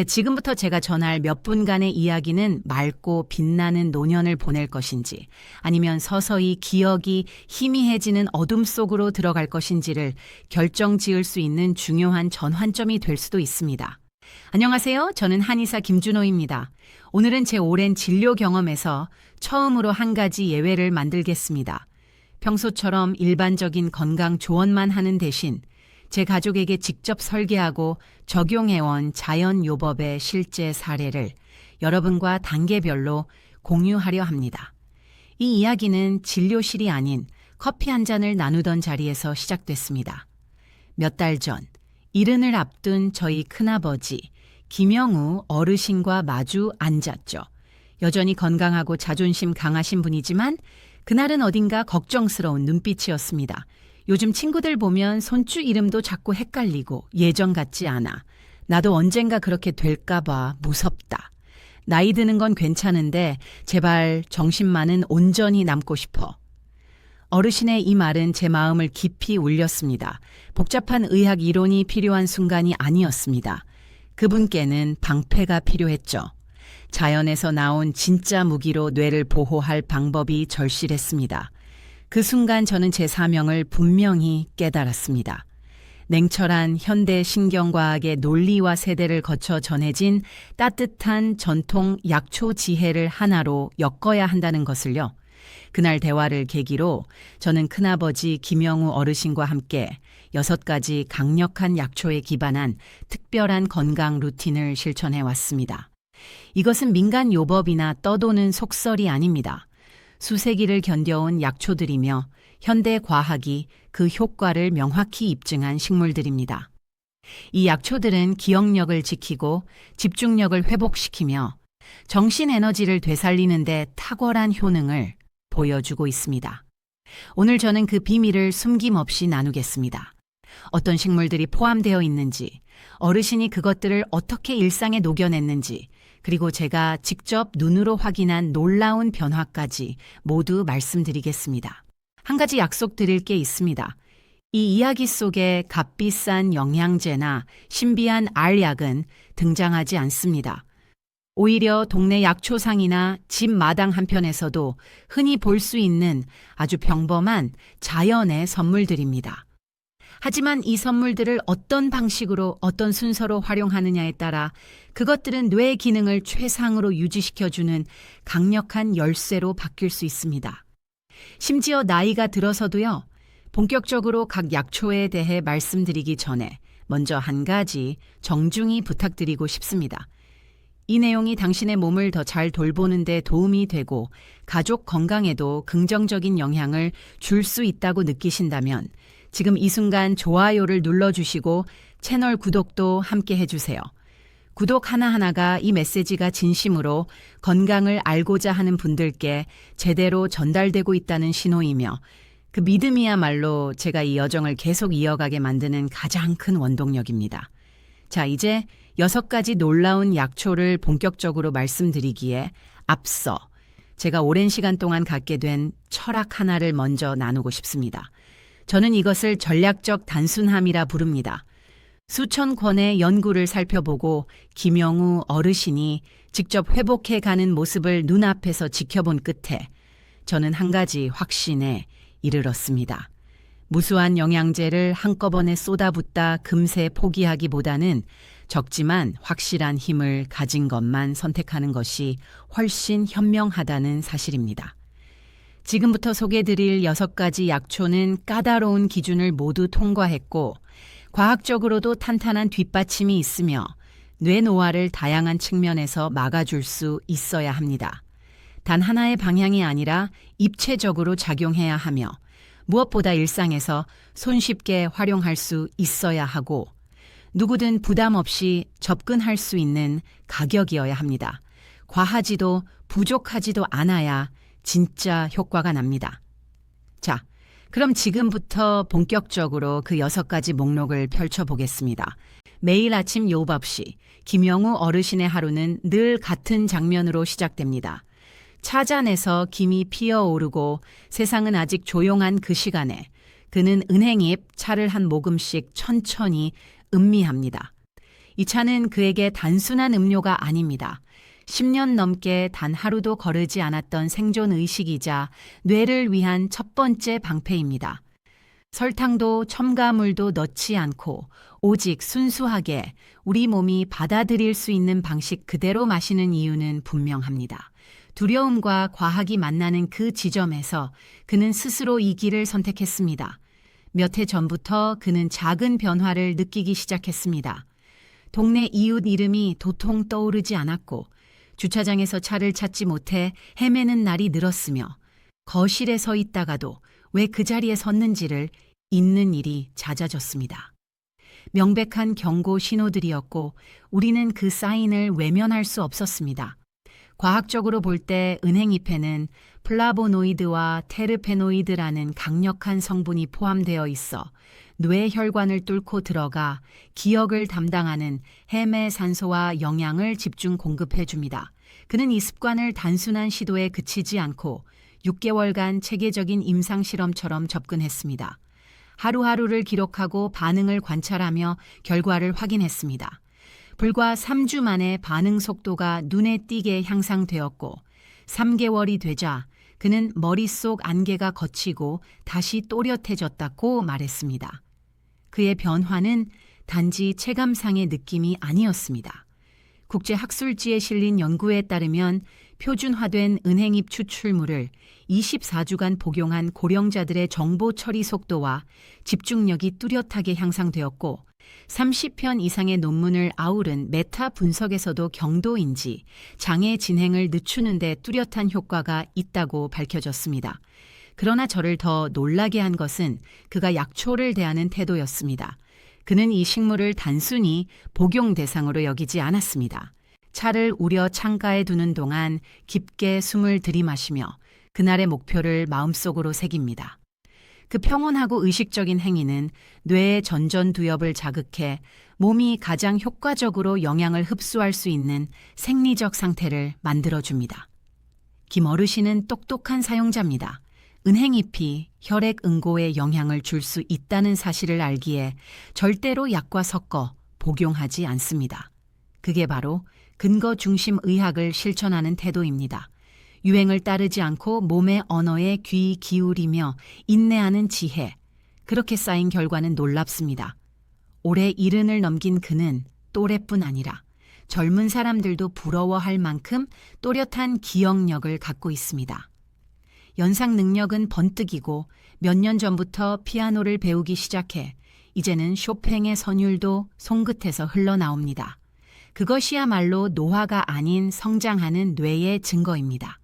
지금부터 제가 전할 몇 분간의 이야기는 맑고 빛나는 노년을 보낼 것인지 아니면 서서히 기억이 희미해지는 어둠 속으로 들어갈 것인지를 결정 지을 수 있는 중요한 전환점이 될 수도 있습니다. 안녕하세요. 저는 한의사 김준호입니다. 오늘은 제 오랜 진료 경험에서 처음으로 한 가지 예외를 만들겠습니다. 평소처럼 일반적인 건강 조언만 하는 대신 제 가족에게 직접 설계하고 적용해온 자연요법의 실제 사례를 여러분과 단계별로 공유하려 합니다. 이 이야기는 진료실이 아닌 커피 한 잔을 나누던 자리에서 시작됐습니다. 몇 달 전, 이른을 앞둔 저희 큰아버지 김영우 어르신과 마주 앉았죠. 여전히 건강하고 자존심 강하신 분이지만 그날은 어딘가 걱정스러운 눈빛이었습니다. 요즘 친구들 보면 손주 이름도 자꾸 헷갈리고 예전 같지 않아. 나도 언젠가 그렇게 될까봐 무섭다. 나이 드는 건 괜찮은데 제발 정신만은 온전히 남고 싶어. 어르신의 이 말은 제 마음을 깊이 울렸습니다. 복잡한 의학 이론이 필요한 순간이 아니었습니다. 그분께는 방패가 필요했죠. 자연에서 나온 진짜 무기로 뇌를 보호할 방법이 절실했습니다. 그 순간 저는 제 사명을 분명히 깨달았습니다. 냉철한 현대 신경과학의 논리와 세대를 거쳐 전해진 따뜻한 전통 약초 지혜를 하나로 엮어야 한다는 것을요. 그날 대화를 계기로 저는 큰아버지 김영우 어르신과 함께 6가지 강력한 약초에 기반한 특별한 건강 루틴을 실천해 왔습니다. 이것은 민간 요법이나 떠도는 속설이 아닙니다. 수세기를 견뎌온 약초들이며 현대 과학이 그 효과를 명확히 입증한 식물들입니다. 이 약초들은 기억력을 지키고 집중력을 회복시키며 정신 에너지를 되살리는 데 탁월한 효능을 보여주고 있습니다. 오늘 저는 그 비밀을 숨김없이 나누겠습니다. 어떤 식물들이 포함되어 있는지, 어르신이 그것들을 어떻게 일상에 녹여냈는지, 그리고 제가 직접 눈으로 확인한 놀라운 변화까지 모두 말씀드리겠습니다. 한 가지 약속드릴 게 있습니다. 이 이야기 속에 값비싼 영양제나 신비한 알약은 등장하지 않습니다. 오히려 동네 약초상이나 집 마당 한편에서도 흔히 볼 수 있는 아주 평범한 자연의 선물들입니다. 하지만 이 선물들을 어떤 방식으로 어떤 순서로 활용하느냐에 따라 그것들은 뇌 기능을 최상으로 유지시켜주는 강력한 열쇠로 바뀔 수 있습니다. 심지어 나이가 들어서도요. 본격적으로 각 약초에 대해 말씀드리기 전에 먼저 한 가지 정중히 부탁드리고 싶습니다. 이 내용이 당신의 몸을 더 잘 돌보는 데 도움이 되고 가족 건강에도 긍정적인 영향을 줄 수 있다고 느끼신다면 지금 이 순간 좋아요를 눌러주시고 채널 구독도 함께 해주세요. 구독 하나하나가 이 메시지가 진심으로 건강을 알고자 하는 분들께 제대로 전달되고 있다는 신호이며 그 믿음이야말로 제가 이 여정을 계속 이어가게 만드는 가장 큰 원동력입니다. 자, 이제 6가지 놀라운 약초를 본격적으로 말씀드리기에 앞서 제가 오랜 시간 동안 갖게 된 철학 하나를 먼저 나누고 싶습니다. 저는 이것을 전략적 단순함이라 부릅니다. 수천 권의 연구를 살펴보고 김영우 어르신이 직접 회복해 가는 모습을 눈앞에서 지켜본 끝에 저는 한 가지 확신에 이르렀습니다. 무수한 영양제를 한꺼번에 쏟아붓다 금세 포기하기보다는 적지만 확실한 힘을 가진 것만 선택하는 것이 훨씬 현명하다는 사실입니다. 지금부터 소개드릴 6가지 약초는 까다로운 기준을 모두 통과했고 과학적으로도 탄탄한 뒷받침이 있으며 뇌 노화를 다양한 측면에서 막아줄 수 있어야 합니다. 단 하나의 방향이 아니라 입체적으로 작용해야 하며 무엇보다 일상에서 손쉽게 활용할 수 있어야 하고 누구든 부담 없이 접근할 수 있는 가격이어야 합니다. 과하지도 부족하지도 않아야 진짜 효과가 납니다. 자, 그럼 지금부터 본격적으로 그 6가지 목록을 펼쳐보겠습니다. 매일 아침 요밥 시 김영우 어르신의 하루는 늘 같은 장면으로 시작됩니다. 차잔에서 김이 피어오르고 세상은 아직 조용한 그 시간에 그는 은행잎 차를 한 모금씩 천천히 음미합니다. 이 차는 그에게 단순한 음료가 아닙니다. 10년 넘게 단 하루도 거르지 않았던 생존 의식이자 뇌를 위한 첫 번째 방패입니다. 설탕도 첨가물도 넣지 않고 오직 순수하게 우리 몸이 받아들일 수 있는 방식 그대로 마시는 이유는 분명합니다. 두려움과 과학이 만나는 그 지점에서 그는 스스로 이 길을 선택했습니다. 몇 해 전부터 그는 작은 변화를 느끼기 시작했습니다. 동네 이웃 이름이 도통 떠오르지 않았고 주차장에서 차를 찾지 못해 헤매는 날이 늘었으며 거실에 서 있다가도 왜 그 자리에 섰는지를 잊는 일이 잦아졌습니다. 명백한 경고 신호들이었고 우리는 그 사인을 외면할 수 없었습니다. 과학적으로 볼 때 은행잎에는 플라보노이드와 테르페노이드라는 강력한 성분이 포함되어 있어 뇌 혈관을 뚫고 들어가 기억을 담당하는 해매산소와 영양을 집중 공급해 줍니다. 그는 이 습관을 단순한 시도에 그치지 않고 6개월간 체계적인 임상실험처럼 접근했습니다. 하루하루를 기록하고 반응을 관찰하며 결과를 확인했습니다. 불과 3주 만에 반응 속도가 눈에 띄게 향상되었고 3개월이 되자 그는 머릿속 안개가 걷히고 다시 또렷해졌다고 말했습니다. 그의 변화는 단지 체감상의 느낌이 아니었습니다. 국제학술지에 실린 연구에 따르면 표준화된 은행잎 추출물을 24주간 복용한 고령자들의 정보 처리 속도와 집중력이 뚜렷하게 향상되었고 30편 이상의 논문을 아우른 메타 분석에서도 경도인지 장애 진행을 늦추는 데 뚜렷한 효과가 있다고 밝혀졌습니다. 그러나 저를 더 놀라게 한 것은 그가 약초를 대하는 태도였습니다. 그는 이 식물을 단순히 복용 대상으로 여기지 않았습니다. 차를 우려 창가에 두는 동안 깊게 숨을 들이마시며 그날의 목표를 마음속으로 새깁니다. 그 평온하고 의식적인 행위는 뇌의 전전두엽을 자극해 몸이 가장 효과적으로 영양을 흡수할 수 있는 생리적 상태를 만들어줍니다. 김 어르신은 똑똑한 사용자입니다. 은행잎이 혈액 응고에 영향을 줄 수 있다는 사실을 알기에 절대로 약과 섞어 복용하지 않습니다. 그게 바로 근거 중심 의학을 실천하는 태도입니다. 유행을 따르지 않고 몸의 언어에 귀 기울이며 인내하는 지혜. 그렇게 쌓인 결과는 놀랍습니다. 올해 70을 넘긴 그는 또래뿐 아니라 젊은 사람들도 부러워할 만큼 또렷한 기억력을 갖고 있습니다. 연상 능력은 번뜩이고 몇 년 전부터 피아노를 배우기 시작해 이제는 쇼팽의 선율도 손끝에서 흘러나옵니다. 그것이야말로 노화가 아닌 성장하는 뇌의 증거입니다.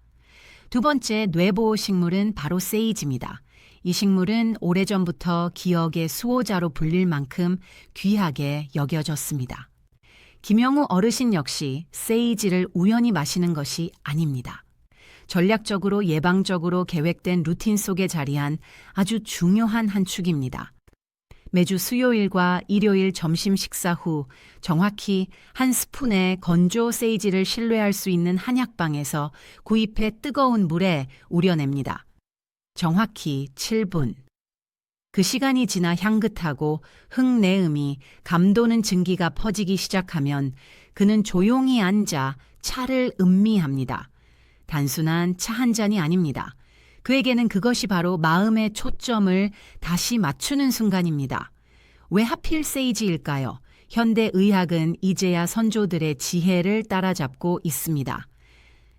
두 번째 뇌보호 식물은 바로 세이지입니다. 이 식물은 오래전부터 기억의 수호자로 불릴 만큼 귀하게 여겨졌습니다. 김영우 어르신 역시 세이지를 우연히 마시는 것이 아닙니다. 전략적으로 예방적으로 계획된 루틴 속에 자리한 아주 중요한 한 축입니다. 매주 수요일과 일요일 점심 식사 후 정확히 한 스푼의 건조 세이지를 신뢰할 수 있는 한약방에서 구입해 뜨거운 물에 우려냅니다. 정확히 7분. 그 시간이 지나 향긋하고 흙내음이 감도는 증기가 퍼지기 시작하면 그는 조용히 앉아 차를 음미합니다. 단순한 차 한 잔이 아닙니다. 그에게는 그것이 바로 마음의 초점을 다시 맞추는 순간입니다. 왜 하필 세이지일까요? 현대 의학은 이제야 선조들의 지혜를 따라잡고 있습니다.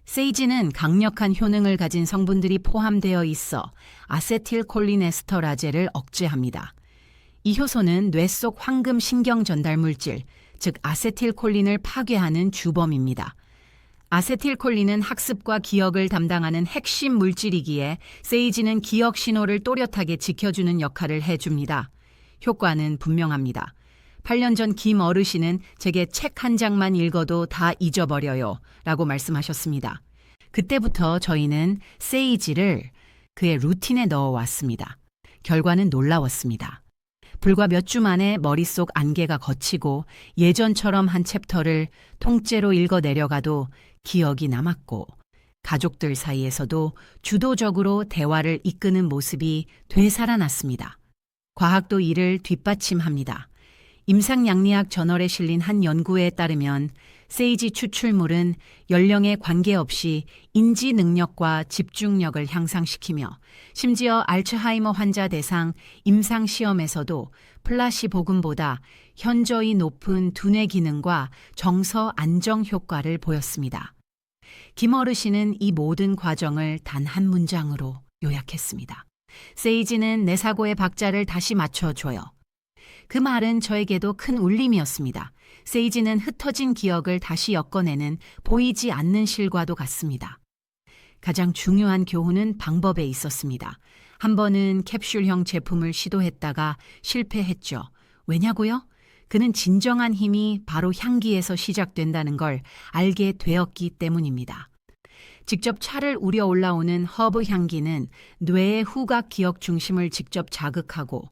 세이지는 강력한 효능을 가진 성분들이 포함되어 있어 아세틸콜린에스터라제를 억제합니다. 이 효소는 뇌 속 황금 신경 전달 물질, 즉 아세틸콜린을 파괴하는 주범입니다. 아세틸콜린은 학습과 기억을 담당하는 핵심 물질이기에 세이지는 기억 신호를 또렷하게 지켜주는 역할을 해줍니다. 효과는 분명합니다. 8년 전 김 어르신은 제게 책 한 장만 읽어도 다 잊어버려요 라고 말씀하셨습니다. 그때부터 저희는 세이지를 그의 루틴에 넣어왔습니다. 결과는 놀라웠습니다. 불과 몇 주 만에 머릿속 안개가 걷히고 예전처럼 한 챕터를 통째로 읽어 내려가도 기억이 남았고 가족들 사이에서도 주도적으로 대화를 이끄는 모습이 되살아났습니다. 과학도 이를 뒷받침합니다. 임상양리학 저널에 실린 한 연구에 따르면 세이지 추출물은 연령에 관계없이 인지 능력과 집중력을 향상시키며 심지어 알츠하이머 환자 대상 임상 시험에서도 플라시보균보다 현저히 높은 두뇌 기능과 정서 안정 효과를 보였습니다. 김 어르신은 이 모든 과정을 단 한 문장으로 요약했습니다. 세이지는 내 사고의 박자를 다시 맞춰줘요. 그 말은 저에게도 큰 울림이었습니다. 세이지는 흩어진 기억을 다시 엮어내는 보이지 않는 실과도 같습니다. 가장 중요한 교훈은 방법에 있었습니다. 한 번은 캡슐형 제품을 시도했다가 실패했죠. 왜냐고요? 그는 진정한 힘이 바로 향기에서 시작된다는 걸 알게 되었기 때문입니다. 직접 차를 우려 올라오는 허브 향기는 뇌의 후각 기억 중심을 직접 자극하고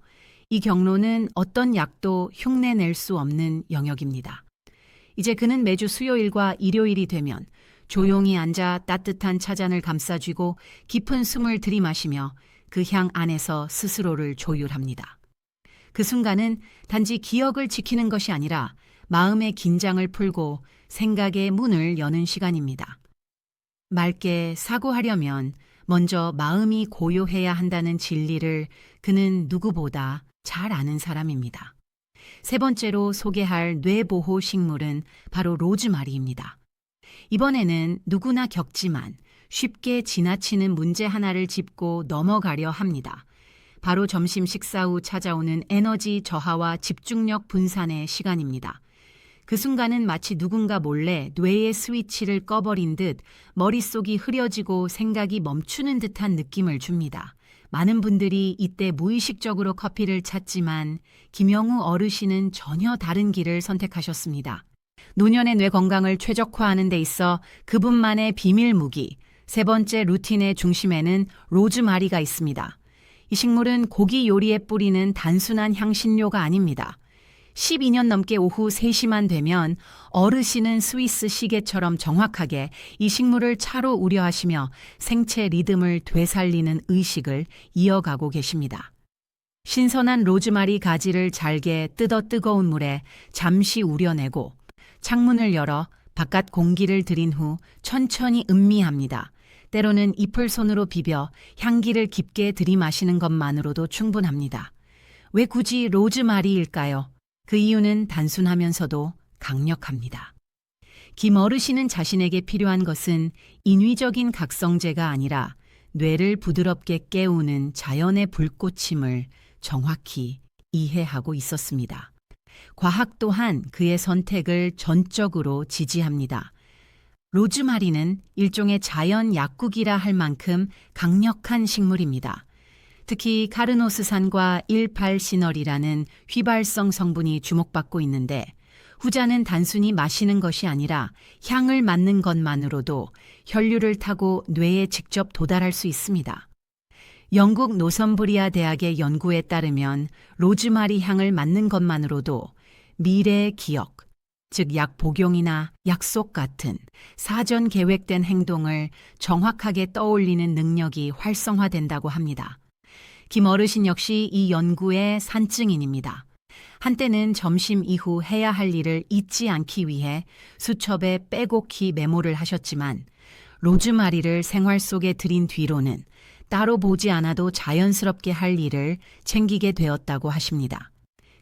이 경로는 어떤 약도 흉내낼 수 없는 영역입니다. 이제 그는 매주 수요일과 일요일이 되면 조용히 앉아 따뜻한 차잔을 감싸쥐고 깊은 숨을 들이마시며 그 향 안에서 스스로를 조율합니다. 그 순간은 단지 기억을 지키는 것이 아니라 마음의 긴장을 풀고 생각의 문을 여는 시간입니다. 맑게 사고하려면 먼저 마음이 고요해야 한다는 진리를 그는 누구보다 잘 아는 사람입니다. 세 번째로 소개할 뇌보호 식물은 바로 로즈마리입니다. 이번에는 누구나 겪지만 쉽게 지나치는 문제 하나를 짚고 넘어가려 합니다. 바로 점심 식사 후 찾아오는 에너지 저하와 집중력 분산의 시간입니다. 그 순간은 마치 누군가 몰래 뇌의 스위치를 꺼버린 듯 머릿속이 흐려지고 생각이 멈추는 듯한 느낌을 줍니다. 많은 분들이 이때 무의식적으로 커피를 찾지만 김영우 어르신은 전혀 다른 길을 선택하셨습니다. 노년의 뇌 건강을 최적화하는 데 있어 그분만의 비밀 무기, 세 번째 루틴의 중심에는 로즈마리가 있습니다. 이 식물은 고기 요리에 뿌리는 단순한 향신료가 아닙니다. 12년 넘게 오후 3시만 되면 어르신은 스위스 시계처럼 정확하게 이 식물을 차로 우려하시며 생체 리듬을 되살리는 의식을 이어가고 계십니다. 신선한 로즈마리 가지를 잘게 뜯어 뜨거운 물에 잠시 우려내고 창문을 열어 바깥 공기를 들인 후 천천히 음미합니다. 때로는 잎을 손으로 비벼 향기를 깊게 들이마시는 것만으로도 충분합니다. 왜 굳이 로즈마리일까요? 그 이유는 단순하면서도 강력합니다. 김 어르신은 자신에게 필요한 것은 인위적인 각성제가 아니라 뇌를 부드럽게 깨우는 자연의 불꽃임을 정확히 이해하고 있었습니다. 과학 또한 그의 선택을 전적으로 지지합니다. 로즈마리는 일종의 자연 약국이라 할 만큼 강력한 식물입니다. 특히 카르노스산과 1,8시널이라는 휘발성 성분이 주목받고 있는데 후자는 단순히 마시는 것이 아니라 향을 맡는 것만으로도 혈류를 타고 뇌에 직접 도달할 수 있습니다. 영국 노선브리아 대학의 연구에 따르면 로즈마리 향을 맡는 것만으로도 미래의 기억, 즉 약 복용이나 약속 같은 사전 계획된 행동을 정확하게 떠올리는 능력이 활성화된다고 합니다. 김 어르신 역시 이 연구의 산증인입니다. 한때는 점심 이후 해야 할 일을 잊지 않기 위해 수첩에 빼곡히 메모를 하셨지만 로즈마리를 생활 속에 들인 뒤로는 따로 보지 않아도 자연스럽게 할 일을 챙기게 되었다고 하십니다.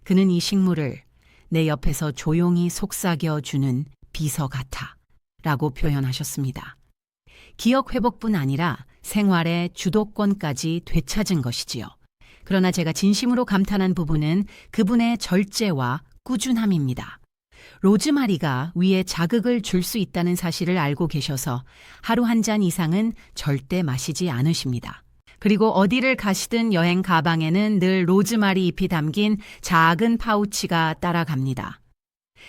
그는 이 식물을 내 옆에서 조용히 속삭여주는 비서 같아 라고 표현하셨습니다. 기억 회복뿐 아니라 생활의 주도권까지 되찾은 것이지요. 그러나 제가 진심으로 감탄한 부분은 그분의 절제와 꾸준함입니다. 로즈마리가 위에 자극을 줄 수 있다는 사실을 알고 계셔서 하루 한 잔 이상은 절대 마시지 않으십니다. 그리고 어디를 가시든 여행 가방에는 늘 로즈마리 잎이 담긴 작은 파우치가 따라갑니다.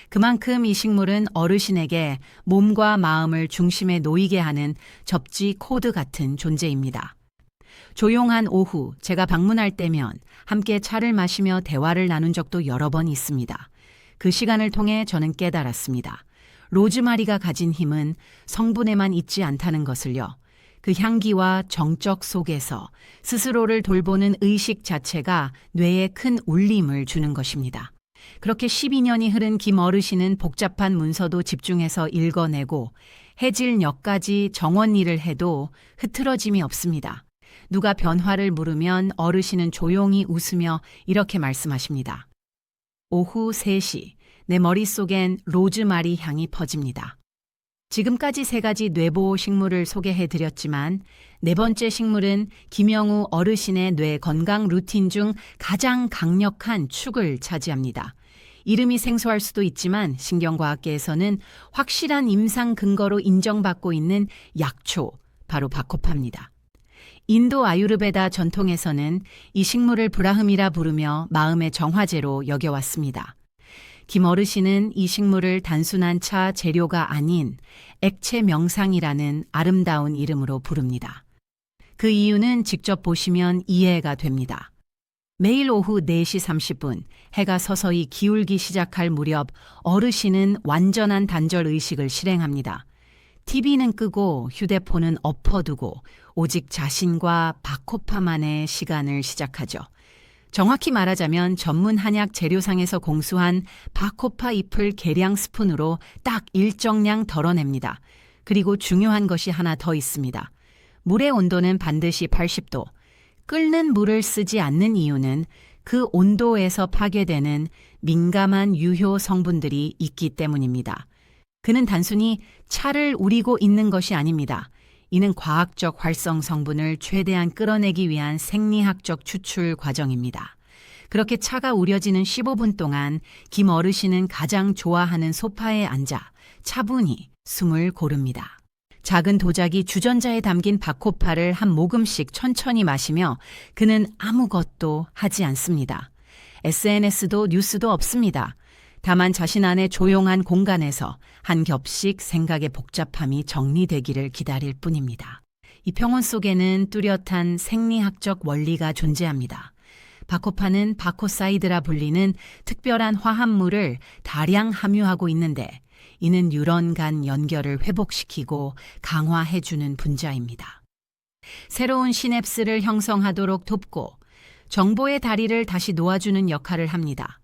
그만큼 이 식물은 어르신에게 몸과 마음을 중심에 놓이게 하는 접지 코드 같은 존재입니다. 조용한 오후 제가 방문할 때면 함께 차를 마시며 대화를 나눈 적도 여러 번 있습니다. 그 시간을 통해 저는 깨달았습니다. 로즈마리가 가진 힘은 성분에만 있지 않다는 것을요. 그 향기와 정적 속에서 스스로를 돌보는 의식 자체가 뇌에 큰 울림을 주는 것입니다. 그렇게 12년이 흐른 김 어르신은 복잡한 문서도 집중해서 읽어내고 해질녘까지 정원 일을 해도 흐트러짐이 없습니다. 누가 변화를 물으면 어르신은 조용히 웃으며 이렇게 말씀하십니다. 오후 3시, 내 머릿속엔 로즈마리 향이 퍼집니다. 지금까지 3가지 뇌보호 식물을 소개해드렸지만 4번째 식물은 김영우 어르신의 뇌 건강 루틴 중 가장 강력한 축을 차지합니다. 이름이 생소할 수도 있지만 신경과학계에서는 확실한 임상 근거로 인정받고 있는 약초, 바로 바코파입니다. 인도 아유르베다 전통에서는 이 식물을 브라흠이라 부르며 마음의 정화제로 여겨왔습니다. 김 어르신은 이 식물을 단순한 차 재료가 아닌 액체 명상이라는 아름다운 이름으로 부릅니다. 그 이유는 직접 보시면 이해가 됩니다. 매일 오후 4시 30분 해가 서서히 기울기 시작할 무렵 어르신은 완전한 단절 의식을 실행합니다. TV는 끄고 휴대폰은 엎어두고 오직 자신과 바코파만의 시간을 시작하죠. 정확히 말하자면 전문 한약 재료상에서 공수한 바코파 잎을 계량 스푼으로 딱 일정량 덜어냅니다. 그리고 중요한 것이 하나 더 있습니다. 물의 온도는 반드시 80도. 끓는 물을 쓰지 않는 이유는 그 온도에서 파괴되는 민감한 유효 성분들이 있기 때문입니다. 그는 단순히 차를 우리고 있는 것이 아닙니다. 이는 과학적 활성 성분을 최대한 끌어내기 위한 생리학적 추출 과정입니다. 그렇게 차가 우려지는 15분 동안 김 어르신은 가장 좋아하는 소파에 앉아 차분히 숨을 고릅니다. 작은 도자기 주전자에 담긴 바코파를 한 모금씩 천천히 마시며 그는 아무것도 하지 않습니다. SNS도 뉴스도 없습니다. 다만 자신 안의 조용한 공간에서 한 겹씩 생각의 복잡함이 정리되기를 기다릴 뿐입니다. 이 평온 속에는 뚜렷한 생리학적 원리가 존재합니다. 바코파는 바코사이드라 불리는 특별한 화합물을 다량 함유하고 있는데 이는 뉴런 간 연결을 회복시키고 강화해주는 분자입니다. 새로운 시냅스를 형성하도록 돕고 정보의 다리를 다시 놓아주는 역할을 합니다.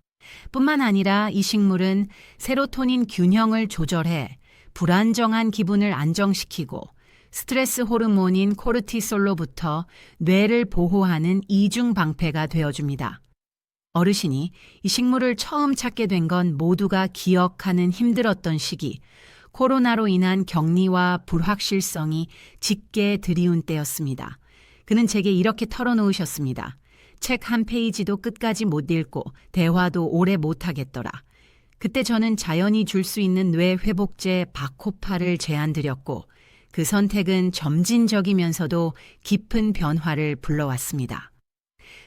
뿐만 아니라 이 식물은 세로토닌 균형을 조절해 불안정한 기분을 안정시키고 스트레스 호르몬인 코르티솔로부터 뇌를 보호하는 이중 방패가 되어줍니다. 어르신이 이 식물을 처음 찾게 된 건 모두가 기억하는 힘들었던 시기, 코로나로 인한 격리와 불확실성이 짙게 드리운 때였습니다. 그는 제게 이렇게 털어놓으셨습니다. 책 한 페이지도 끝까지 못 읽고 대화도 오래 못하겠더라. 그때 저는 자연이 줄 수 있는 뇌 회복제 바코파를 제안드렸고 그 선택은 점진적이면서도 깊은 변화를 불러왔습니다.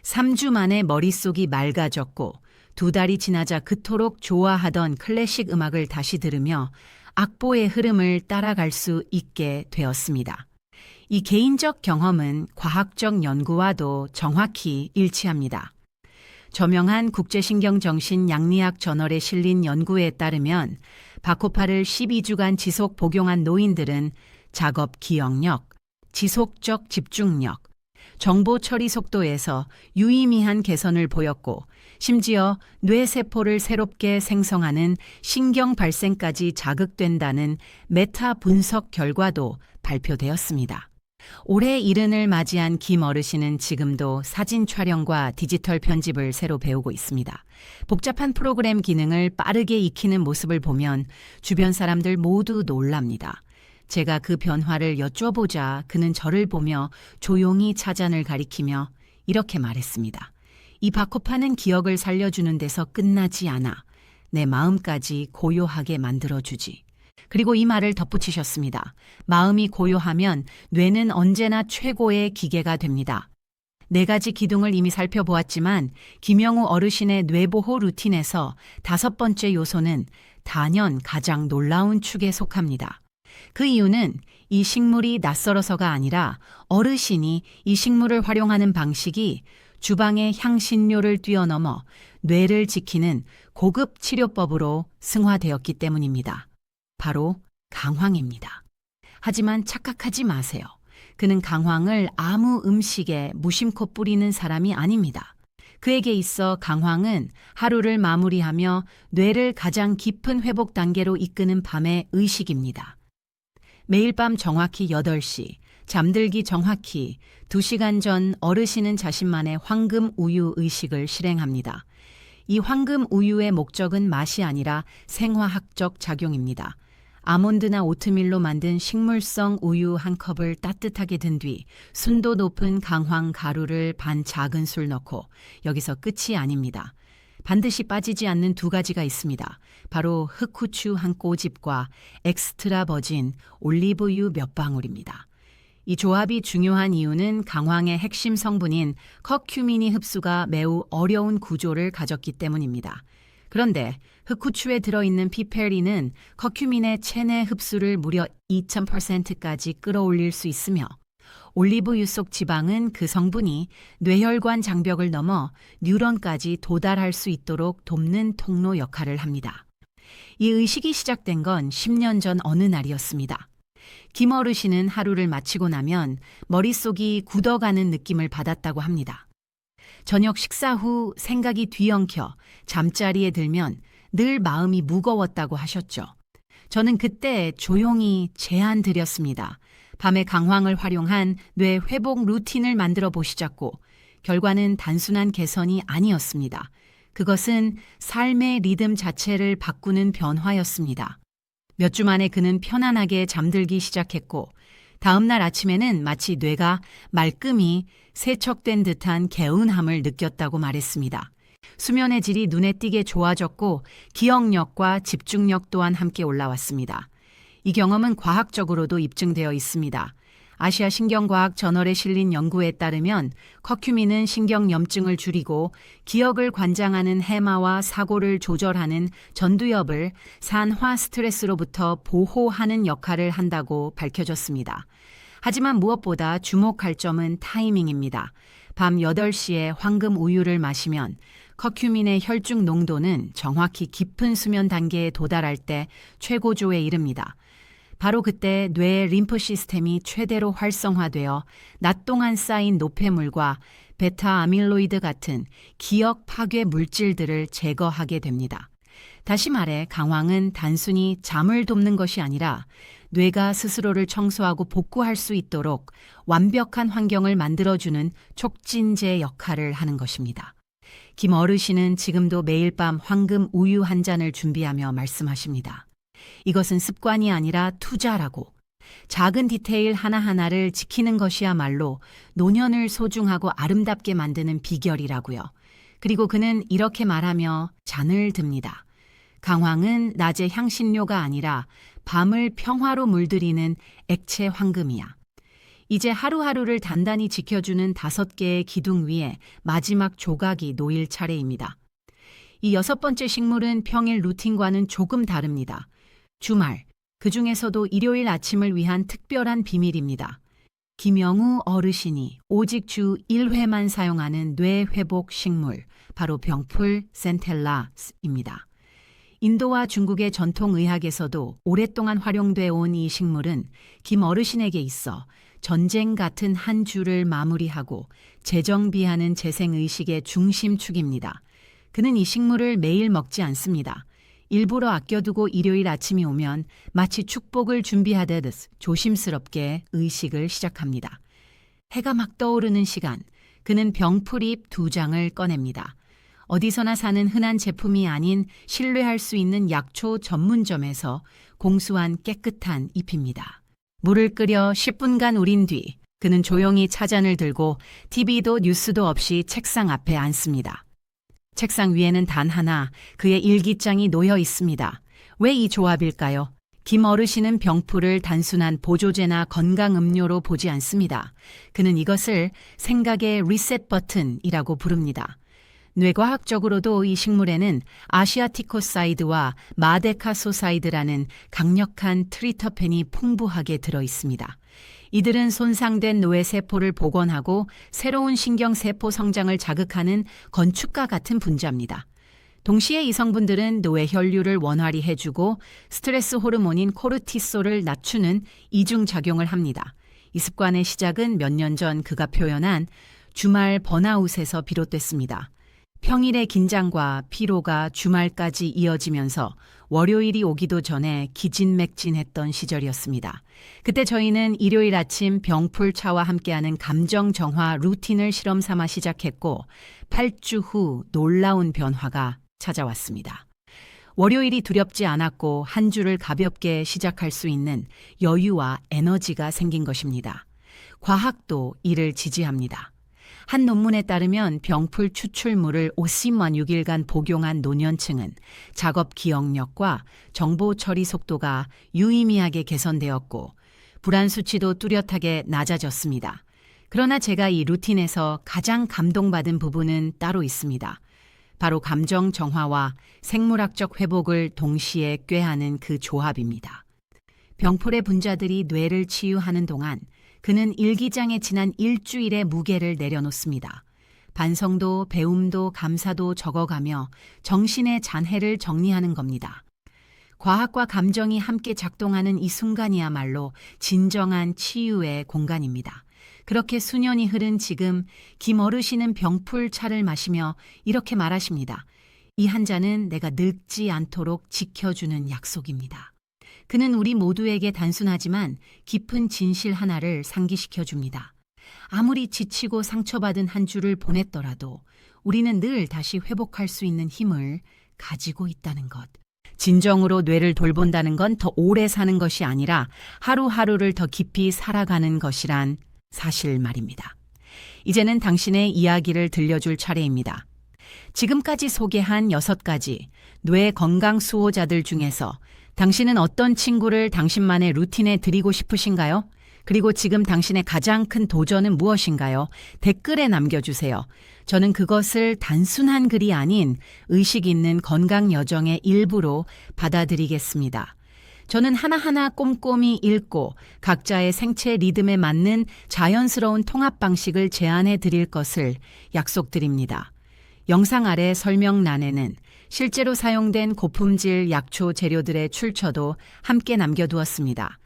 3주 만에 머릿속이 맑아졌고 2달이 지나자 그토록 좋아하던 클래식 음악을 다시 들으며 악보의 흐름을 따라갈 수 있게 되었습니다. 이 개인적 경험은 과학적 연구와도 정확히 일치합니다. 저명한 국제신경정신 양리학 저널에 실린 연구에 따르면 바코파를 12주간 지속 복용한 노인들은 작업 기억력, 지속적 집중력, 정보 처리 속도에서 유의미한 개선을 보였고 심지어 뇌세포를 새롭게 생성하는 신경 발생까지 자극된다는 메타 분석 결과도 발표되었습니다. 올해 70을 맞이한 김 어르신은 지금도 사진 촬영과 디지털 편집을 새로 배우고 있습니다. 복잡한 프로그램 기능을 빠르게 익히는 모습을 보면 주변 사람들 모두 놀랍니다. 제가 그 변화를 여쭤보자 그는 저를 보며 조용히 차잔을 가리키며 이렇게 말했습니다. 이 바코파는 기억을 살려주는 데서 끝나지 않아. 내 마음까지 고요하게 만들어주지. 그리고 이 말을 덧붙이셨습니다. 마음이 고요하면 뇌는 언제나 최고의 기계가 됩니다. 4가지 기둥을 이미 살펴보았지만 김영우 어르신의 뇌보호 루틴에서 5번째 요소는 단연 가장 놀라운 축에 속합니다. 그 이유는 이 식물이 낯설어서가 아니라 어르신이 이 식물을 활용하는 방식이 주방의 향신료를 뛰어넘어 뇌를 지키는 고급 치료법으로 승화되었기 때문입니다. 바로 강황입니다. 하지만 착각하지 마세요. 그는 강황을 아무 음식에 무심코 뿌리는 사람이 아닙니다. 그에게 있어 강황은 하루를 마무리하며 뇌를 가장 깊은 회복 단계로 이끄는 밤의 의식입니다. 매일 밤 정확히 8시, 잠들기 정확히 2시간 전 어르신은 자신만의 황금 우유 의식을 실행합니다. 이 황금 우유의 목적은 맛이 아니라 생화학적 작용입니다. 아몬드나 오트밀로 만든 식물성 우유 한 컵을 따뜻하게 든 뒤 순도 높은 강황 가루를 반 작은 술 넣고 여기서 끝이 아닙니다. 반드시 빠지지 않는 2가지가 있습니다. 바로 흑후추 한 꼬집과 엑스트라 버진 올리브유 몇 방울입니다. 이 조합이 중요한 이유는 강황의 핵심 성분인 커큐민이 흡수가 매우 어려운 구조를 가졌기 때문입니다. 그런데 흑후추에 들어있는 피페린은 커큐민의 체내 흡수를 무려 2000%까지 끌어올릴 수 있으며 올리브유 속 지방은 그 성분이 뇌혈관 장벽을 넘어 뉴런까지 도달할 수 있도록 돕는 통로 역할을 합니다. 이 의식이 시작된 건 10년 전 어느 날이었습니다. 김 어르신은 하루를 마치고 나면 머릿속이 굳어가는 느낌을 받았다고 합니다. 저녁 식사 후 생각이 뒤엉켜 잠자리에 들면 늘 마음이 무거웠다고 하셨죠. 저는 그때 조용히 제안 드렸습니다. 밤에 강황을 활용한 뇌 회복 루틴을 만들어 보시자고. 결과는 단순한 개선이 아니었습니다. 그것은 삶의 리듬 자체를 바꾸는 변화였습니다. 몇 주 만에 그는 편안하게 잠들기 시작했고 다음 날 아침에는 마치 뇌가 말끔히 세척된 듯한 개운함을 느꼈다고 말했습니다. 수면의 질이 눈에 띄게 좋아졌고 기억력과 집중력 또한 함께 올라왔습니다. 이 경험은 과학적으로도 입증되어 있습니다. 아시아 신경과학 저널에 실린 연구에 따르면 커큐민은 신경염증을 줄이고 기억을 관장하는 해마와 사고를 조절하는 전두엽을 산화 스트레스로부터 보호하는 역할을 한다고 밝혀졌습니다. 하지만 무엇보다 주목할 점은 타이밍입니다. 밤 8시에 황금 우유를 마시면 커큐민의 혈중 농도는 정확히 깊은 수면 단계에 도달할 때 최고조에 이릅니다. 바로 그때 뇌의 림프 시스템이 최대로 활성화되어 낮 동안 쌓인 노폐물과 베타 아밀로이드 같은 기억 파괴 물질들을 제거하게 됩니다. 다시 말해 강황은 단순히 잠을 돕는 것이 아니라 뇌가 스스로를 청소하고 복구할 수 있도록 완벽한 환경을 만들어주는 촉진제 역할을 하는 것입니다. 김 어르신은 지금도 매일 밤 황금 우유 한 잔을 준비하며 말씀하십니다. 이것은 습관이 아니라 투자라고. 작은 디테일 하나하나를 지키는 것이야말로 노년을 소중하고 아름답게 만드는 비결이라고요. 그리고 그는 이렇게 말하며 잔을 듭니다. 강황은 낮의 향신료가 아니라 밤을 평화로 물들이는 액체 황금이야. 이제 하루하루를 단단히 지켜주는 5개의 기둥 위에 마지막 조각이 놓일 차례입니다. 이 6번째 식물은 평일 루틴과는 조금 다릅니다. 주말, 그 중에서도 일요일 아침을 위한 특별한 비밀입니다. 김영우 어르신이 오직 주 1회만 사용하는 뇌회복 식물, 바로 병풀 센텔라스입니다. 인도와 중국의 전통의학에서도 오랫동안 활용돼 온 이 식물은 김 어르신에게 있어 전쟁 같은 한 주를 마무리하고 재정비하는 재생의식의 중심축입니다. 그는 이 식물을 매일 먹지 않습니다. 일부러 아껴두고 일요일 아침이 오면 마치 축복을 준비하듯 조심스럽게 의식을 시작합니다. 해가 막 떠오르는 시간, 그는 병풀잎 2장을 꺼냅니다. 어디서나 사는 흔한 제품이 아닌 신뢰할 수 있는 약초 전문점에서 공수한 깨끗한 잎입니다. 물을 끓여 10분간 우린 뒤 그는 조용히 차잔을 들고 TV도 뉴스도 없이 책상 앞에 앉습니다. 책상 위에는 단 하나 그의 일기장이 놓여 있습니다. 왜 이 조합일까요? 김 어르신은 병풀을 단순한 보조제나 건강음료로 보지 않습니다. 그는 이것을 생각의 리셋 버튼이라고 부릅니다. 뇌과학적으로도 이 식물에는 아시아티코사이드와 마데카소사이드라는 강력한 트리터펜이 풍부하게 들어 있습니다. 이들은 손상된 뇌세포를 복원하고 새로운 신경세포 성장을 자극하는 건축과 같은 분자입니다. 동시에 이 성분들은 뇌 혈류를 원활히 해주고 스트레스 호르몬인 코르티솔을 낮추는 이중작용을 합니다. 이 습관의 시작은 몇 년 전 그가 표현한 주말 번아웃에서 비롯됐습니다. 평일의 긴장과 피로가 주말까지 이어지면서 월요일이 오기도 전에 기진맥진했던 시절이었습니다. 그때 저희는 일요일 아침 병풀차와 함께하는 감정 정화 루틴을 실험 삼아 시작했고 8주 후 놀라운 변화가 찾아왔습니다. 월요일이 두렵지 않았고 한 주를 가볍게 시작할 수 있는 여유와 에너지가 생긴 것입니다. 과학도 이를 지지합니다. 한 논문에 따르면 병풀 추출물을 56일간 복용한 노년층은 작업 기억력과 정보 처리 속도가 유의미하게 개선되었고 불안 수치도 뚜렷하게 낮아졌습니다. 그러나 제가 이 루틴에서 가장 감동받은 부분은 따로 있습니다. 바로 감정 정화와 생물학적 회복을 동시에 꾀하는 그 조합입니다. 병풀의 분자들이 뇌를 치유하는 동안 그는 일기장에 지난 일주일의 무게를 내려놓습니다. 반성도 배움도 감사도 적어가며 정신의 잔해를 정리하는 겁니다. 과학과 감정이 함께 작동하는 이 순간이야말로 진정한 치유의 공간입니다. 그렇게 수년이 흐른 지금 김 어르신은 병풀 차를 마시며 이렇게 말하십니다. 이 한 잔은 내가 늙지 않도록 지켜주는 약속입니다. 그는 우리 모두에게 단순하지만 깊은 진실 하나를 상기시켜 줍니다. 아무리 지치고 상처받은 한 주를 보냈더라도 우리는 늘 다시 회복할 수 있는 힘을 가지고 있다는 것. 진정으로 뇌를 돌본다는 건 더 오래 사는 것이 아니라 하루하루를 더 깊이 살아가는 것이란 사실 말입니다. 이제는 당신의 이야기를 들려줄 차례입니다. 지금까지 소개한 6가지 뇌 건강 수호자들 중에서 당신은 어떤 친구를 당신만의 루틴에 들이고 싶으신가요? 그리고 지금 당신의 가장 큰 도전은 무엇인가요? 댓글에 남겨주세요. 저는 그것을 단순한 글이 아닌 의식 있는 건강 여정의 일부로 받아들이겠습니다. 저는 하나하나 꼼꼼히 읽고 각자의 생체 리듬에 맞는 자연스러운 통합 방식을 제안해 드릴 것을 약속드립니다. 영상 아래 설명란에는 실제로 사용된 고품질 약초 재료들의 출처도 함께 남겨두었습니다.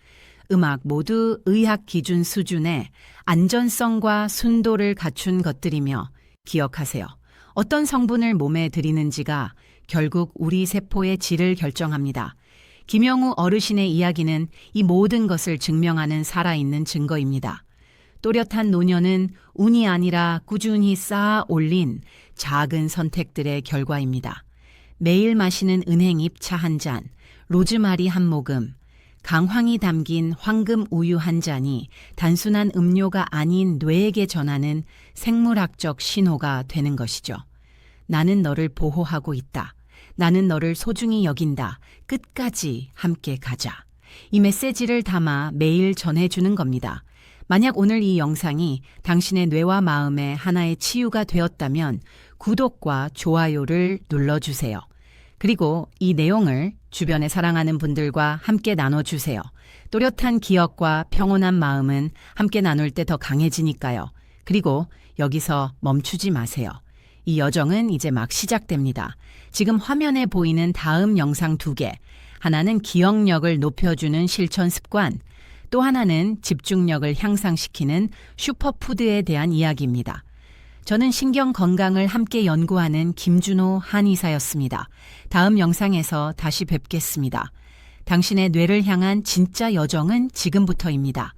음악 모두 의학 기준 수준의 안전성과 순도를 갖춘 것들이며 기억하세요. 어떤 성분을 몸에 들이는지가 결국 우리 세포의 질을 결정합니다. 김영우 어르신의 이야기는 이 모든 것을 증명하는 살아있는 증거입니다. 또렷한 노년은 운이 아니라 꾸준히 쌓아 올린 작은 선택들의 결과입니다. 매일 마시는 은행잎 차 한 잔, 로즈마리 한 모금, 강황이 담긴 황금 우유 한 잔이 단순한 음료가 아닌 뇌에게 전하는 생물학적 신호가 되는 것이죠. 나는 너를 보호하고 있다. 나는 너를 소중히 여긴다. 끝까지 함께 가자. 이 메시지를 담아 매일 전해주는 겁니다. 만약 오늘 이 영상이 당신의 뇌와 마음의 하나의 치유가 되었다면 구독과 좋아요를 눌러주세요. 그리고 이 내용을 주변에 사랑하는 분들과 함께 나눠주세요. 또렷한 기억과 평온한 마음은 함께 나눌 때 더 강해지니까요. 그리고 여기서 멈추지 마세요. 이 여정은 이제 막 시작됩니다. 지금 화면에 보이는 다음 영상 2개. 하나는 기억력을 높여주는 실천 습관, 또 하나는 집중력을 향상시키는 슈퍼푸드에 대한 이야기입니다. 저는 신경 건강을 함께 연구하는 김준호 한의사였습니다. 다음 영상에서 다시 뵙겠습니다. 당신의 뇌를 향한 진짜 여정은 지금부터입니다.